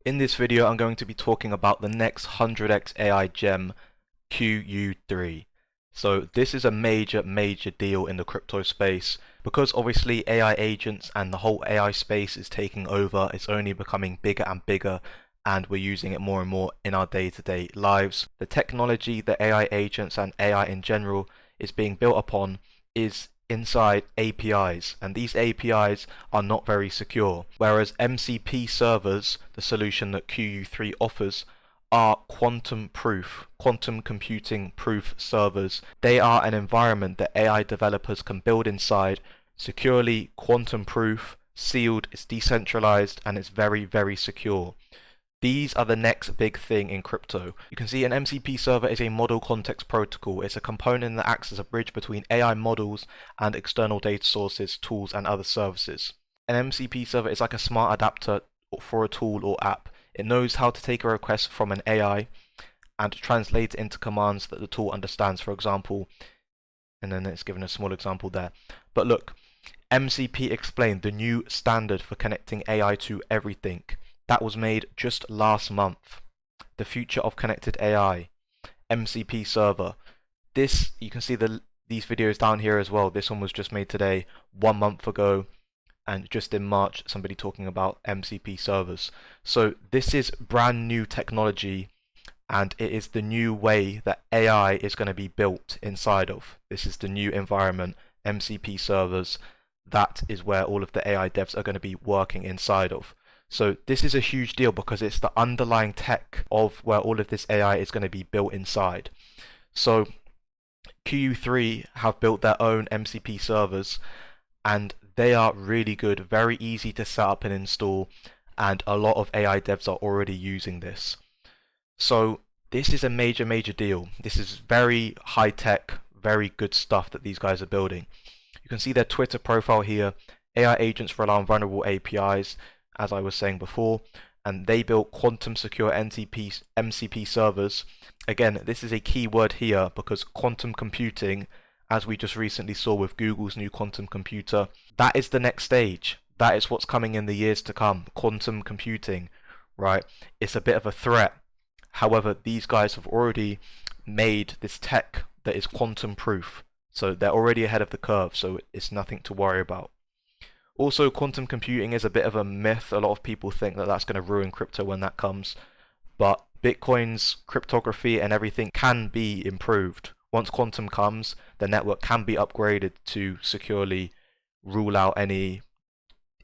In this video, I'm going to be talking about the next 100x AI gem, QU3. So this is a major deal in the crypto space because obviously AI agents and the whole AI space is taking over. It's only becoming bigger and bigger, and we're using it more and more in our day-to-day lives. The technology that AI agents and AI in general is being built upon is inside APIs, and these APIs are not very secure, whereas MCP servers, the solution that QU3 offers, are quantum computing proof servers. They are an environment that AI developers can build inside, securely quantum proof, sealed, it's decentralized, and it's very secure. These are the next big thing in crypto. You can see an MCP server is a model context protocol. It's a component that acts as a bridge between AI models and external data sources, tools, and other services. An MCP server is like a smart adapter for a tool or app. It knows how to take a request from an AI and translate it into commands that the tool understands, for example, and then it's given a small example there. But look, MCP explained the new standard for connecting AI to everything. That was made just last month. The future of connected AI, MCP server. This, you can see these videos down here as well. This one was just made today, 1 month ago, and just in March, somebody talking about MCP servers. So this is brand new technology, and it is the new way that AI is going to be built inside of. This is the new environment, MCP servers. That is where all of the AI devs are going to be working inside of. So this is a huge deal because it's the underlying tech of where all of this AI is going to be built inside. So QU3 have built their own MCP servers, and they are really good, very easy to set up and install, and a lot of AI devs are already using this. So this is a major deal. This is very high tech, very good stuff that these guys are building. You can see their Twitter profile here. AI agents rely on vulnerable APIs, as I was saying before, and they built quantum secure MCP servers. Again, this is a key word here because quantum computing, as we just recently saw with Google's new quantum computer, that is the next stage. That is what's coming in the years to come. Quantum computing, right? It's a bit of a threat. However, these guys have already made this tech that is quantum proof. So they're already ahead of the curve, so it's nothing to worry about. Also, quantum computing is a bit of a myth. A lot of people think that that's going to ruin crypto when that comes. But Bitcoin's cryptography and everything can be improved. Once quantum comes, the network can be upgraded to securely rule out any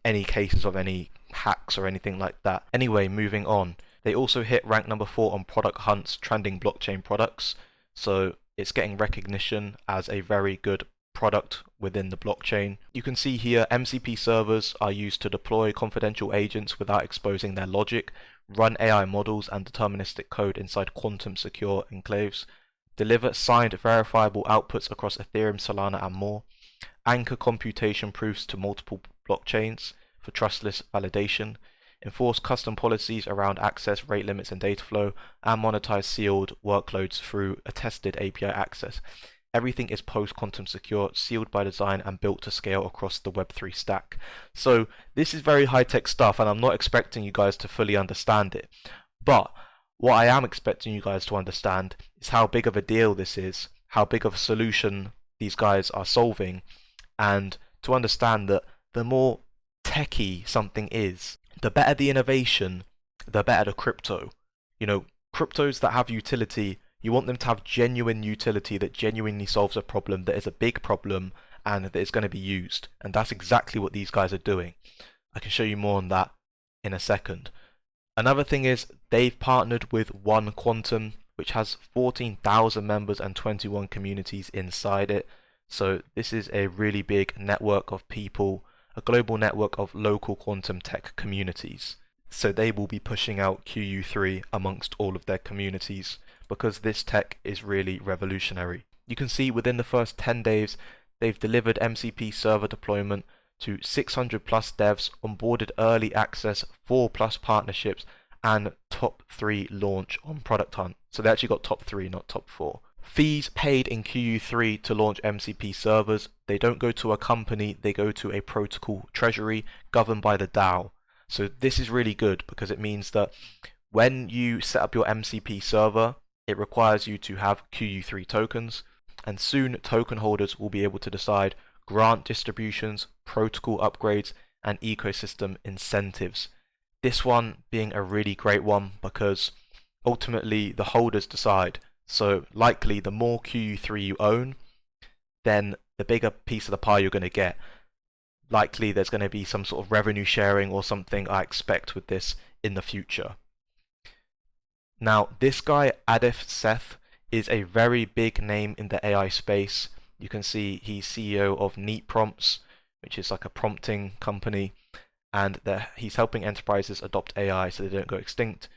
cases of any hacks or anything like that. Anyway, moving on. They also hit rank number 4 on Product Hunt's trending blockchain products. So it's getting recognition as a very good product within the blockchain. You can see here MCP servers are used to deploy confidential agents without exposing their logic, run AI models and deterministic code inside quantum secure enclaves, deliver signed verifiable outputs across Ethereum, Solana and more, anchor computation proofs to multiple blockchains for trustless validation, enforce custom policies around access, rate limits and data flow, and monetize sealed workloads through attested API access. Everything is post-quantum secure, sealed by design, and built to scale across the Web3 stack. So this is very high-tech stuff, and I'm not expecting you guys to fully understand it. But what I am expecting you guys to understand is how big of a deal this is, how big of a solution these guys are solving, and to understand that the more techy something is, the better the innovation, the better the crypto. You know, cryptos that have utility, you want them to have genuine utility that genuinely solves a problem that is a big problem and that is going to be used. And that's exactly what these guys are doing. I can show you more on that in a second. Another thing is they've partnered with One Quantum, which has 14,000 members and 21 communities inside it. So this is a really big network of people, a global network of local quantum tech communities. So they will be pushing out QU3 amongst all of their communities, because this tech is really revolutionary. You can see within the first 10 days, they've delivered MCP server deployment to 600 plus devs, onboarded early access, 4 plus partnerships, and top 3 launch on Product Hunt. So they actually got top 3, not top 4. Fees paid in QU3 to launch MCP servers, they don't go to a company, they go to a protocol treasury governed by the DAO. So this is really good because it means that when you set up your MCP server, it requires you to have QU3 tokens, and soon token holders will be able to decide grant distributions, protocol upgrades, and ecosystem incentives. This one being a really great one because ultimately the holders decide. So likely the more QU3 you own, then the bigger piece of the pie you're going to get. Likely there's going to be some sort of revenue sharing or something I expect with this in the future. Now this guy Adif Seth is a very big name in the AI space. You can see he's CEO of Neat Prompts, which is like a prompting company, and he's helping enterprises adopt AI so they don't go extinct,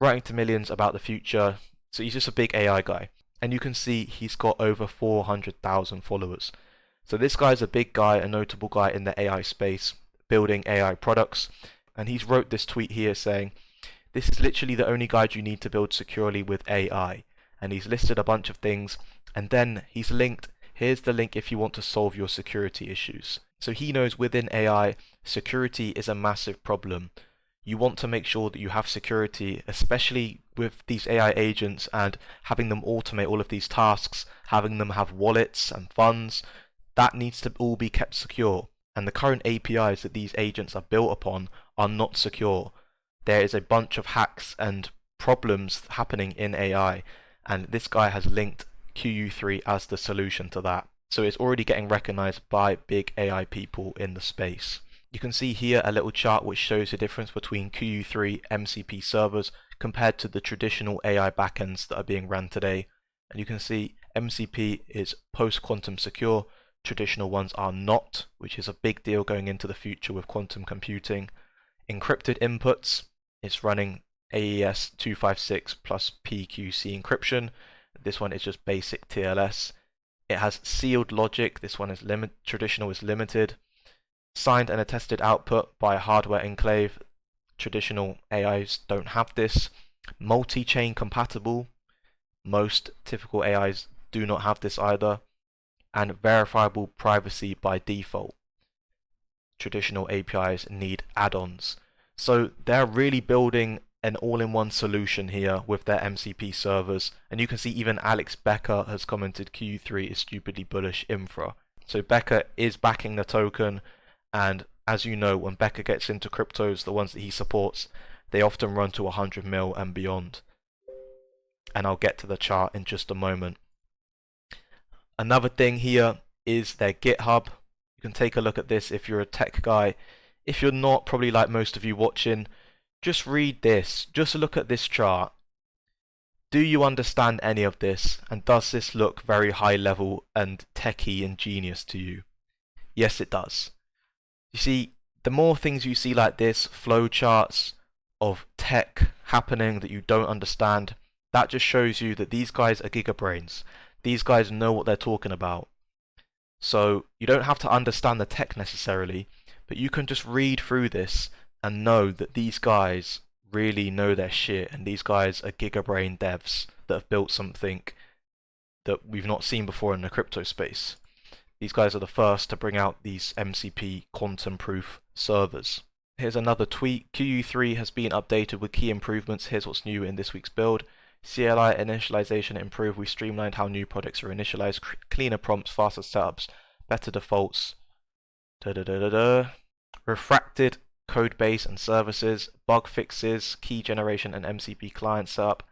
writing to millions about the future. So he's just a big AI guy. And you can see he's got over 400,000 followers. So this guy's a big guy, a notable guy in the AI space, building AI products. And he's wrote this tweet here saying, "This is literally the only guide you need to build securely with AI." And he's listed a bunch of things. And then he's linked, here's the link if you want to solve your security issues. So he knows within AI, security is a massive problem. You want to make sure that you have security, especially with these AI agents and having them automate all of these tasks, having them have wallets and funds. That needs to all be kept secure. And the current APIs that these agents are built upon are not secure. There is a bunch of hacks and problems happening in AI, and this guy has linked QU3 as the solution to that. So it's already getting recognized by big AI people in the space. You can see here a little chart which shows the difference between QU3 MCP servers compared to the traditional AI backends that are being ran today. And you can see MCP is post-quantum secure, traditional ones are not, which is a big deal going into the future with quantum computing. Encrypted inputs, it's running AES 256 plus PQC encryption. This one is just basic TLS. It has sealed logic, this one is traditional is limited. Signed and attested output by a hardware enclave. Traditional AIs don't have this. Multi-chain compatible. Most typical AIs do not have this either. And verifiable privacy by default. Traditional APIs need add-ons. So they're really building an all-in-one solution here with their MCP servers. And you can see even Alex Becker has commented QU3 is stupidly bullish infra. So Becker is backing the token. And as you know, when Becker gets into cryptos, the ones that he supports, they often run to 100 mil and beyond. And I'll get to the chart in just a moment. Another thing here is their GitHub. You can take a look at this if you're a tech guy. If you're not, probably like most of you watching, just read this. Just look at this chart. Do you understand any of this? And does this look very high level and techie and genius to you? Yes, it does. You see, the more things you see like this, flowcharts of tech happening that you don't understand, that just shows you that these guys are gigabrains. These guys know what they're talking about. So you don't have to understand the tech necessarily, but you can just read through this and know that these guys really know their shit, and these guys are gigabrain devs that have built something that we've not seen before in the crypto space. These guys are the first to bring out these MCP quantum-proof servers. Here's another tweet. QU3 has been updated with key improvements. Here's what's new in this week's build. CLI initialization improved. We streamlined how new projects are initialized. Cleaner prompts, faster setups, better defaults. Refracted code base and services, bug fixes, key generation and MCP client setup.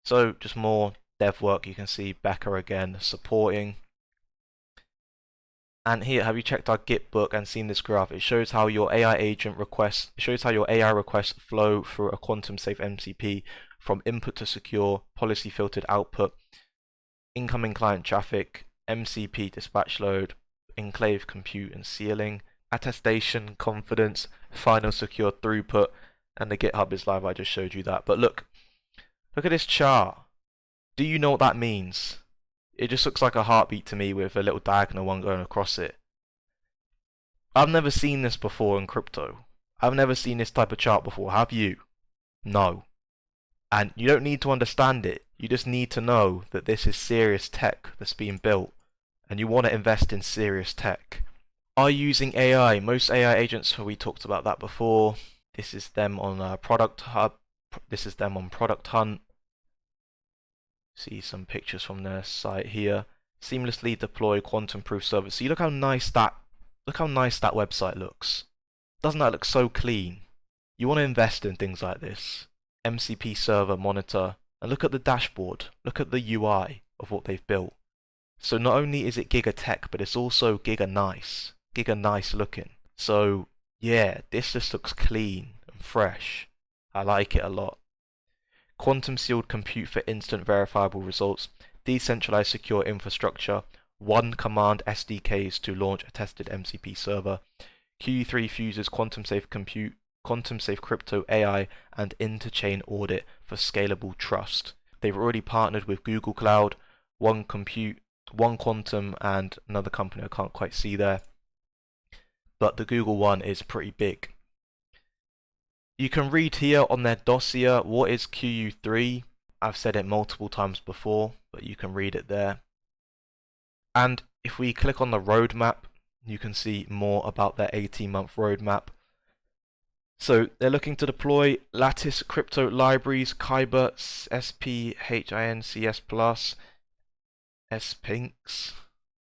So just more dev work. You can see Becker again supporting. And here, have you checked our Git book and seen this graph? It shows how your AI agent requests, it shows how your AI requests flow through a quantum safe MCP from input to secure, policy filtered output, incoming client traffic, MCP dispatch load, enclave compute and sealing, attestation, confidence, final secure throughput, and the GitHub is live. I just showed you that. But look at this chart. Do you know what that means? It just looks like a heartbeat to me with a little diagonal one going across it. I've never seen this before in crypto. I've never seen this type of chart before. Have you? No. And you don't need to understand it. You just need to know that this is serious tech that's being built. And you want to invest in serious tech. Are you using AI? Most AI agents, we talked about that before. This is them on Product Hub. This is them on Product Hunt. See some pictures from their site here. Seamlessly deploy quantum-proof servers. See, look how nice that website looks. Doesn't that look so clean? You want to invest in things like this. MCP server monitor, and look at the dashboard. Look at the UI of what they've built. So not only is it giga tech, but it's also giga nice looking. So yeah, this just looks clean and fresh. I like it a lot. Quantum sealed compute for instant verifiable results, decentralized secure infrastructure, one command SDKs to launch a tested MCP server. QU3 fuses quantum safe compute, quantum safe crypto AI, and interchain audit for scalable trust. They've already partnered with Google Cloud, One Compute, One Quantum, and another company I can't quite see there. But the Google one is pretty big. You can read here on their dossier what is QU3. I've said it multiple times before, but you can read it there. And if we click on the roadmap, you can see more about their 18-month roadmap. So they're looking to deploy Lattice crypto libraries, Kyber, SPHINCS+, SPINX,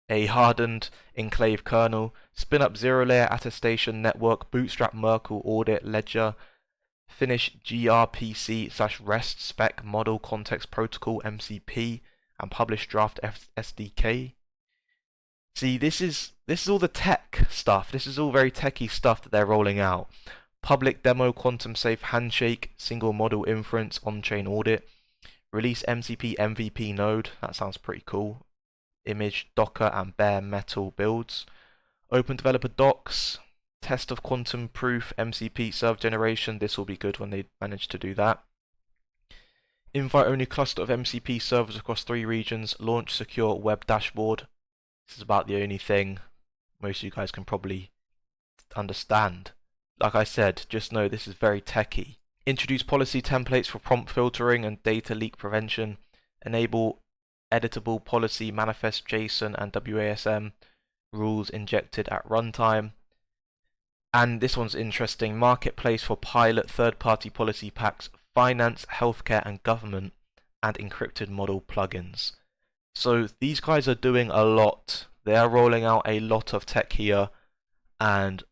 a hardened enclave kernel, spin up zero-layer attestation network, bootstrap Merkle audit ledger, finish gRPC/REST spec model context protocol MCP, and publish draft SDK. See, this is all the tech stuff. This is all very techy stuff that they're rolling out. Public demo quantum safe handshake, single model inference, on-chain audit, release MCP MVP node. That sounds pretty cool. Image, Docker, and bare metal builds. Open developer docs. Test of quantum proof MCP server generation. This will be good when they manage to do that. Invite only cluster of MCP servers across 3 regions. Launch secure web dashboard. This is about the only thing most of you guys can probably understand. Like I said, just know this is very techy. Introduce policy templates for prompt filtering and data leak prevention. Enable editable policy manifest JSON and WASM rules injected at runtime. And this one's interesting. Marketplace for pilot third-party policy packs, finance, healthcare, and government, and encrypted model plugins. So these guys are doing a lot. They are rolling out a lot of tech here, and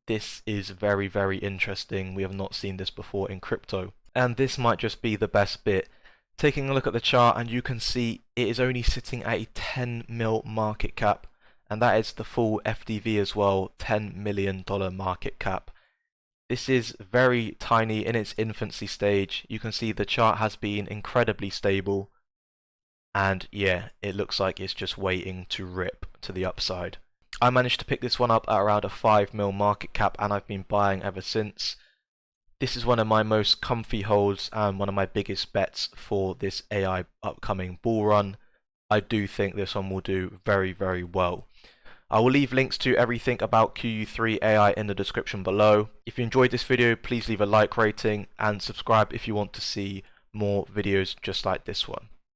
this is very, very interesting. We have not seen this before in crypto. And this might just be the best bit. Taking a look at the chart, and you can see it is only sitting at a 10 mil market cap. And that is the full FDV as well, $10 million market cap. This is very tiny in its infancy stage. You can see the chart has been incredibly stable. And yeah, it looks like it's just waiting to rip to the upside. I managed to pick this one up at around a 5 mil market cap, and I've been buying ever since. This is one of my most comfy holds and one of my biggest bets for this AI upcoming bull run. I do think this one will do very, very well. I will leave links to everything about QU3 AI in the description below. If you enjoyed this video, please leave a like rating and subscribe if you want to see more videos just like this one.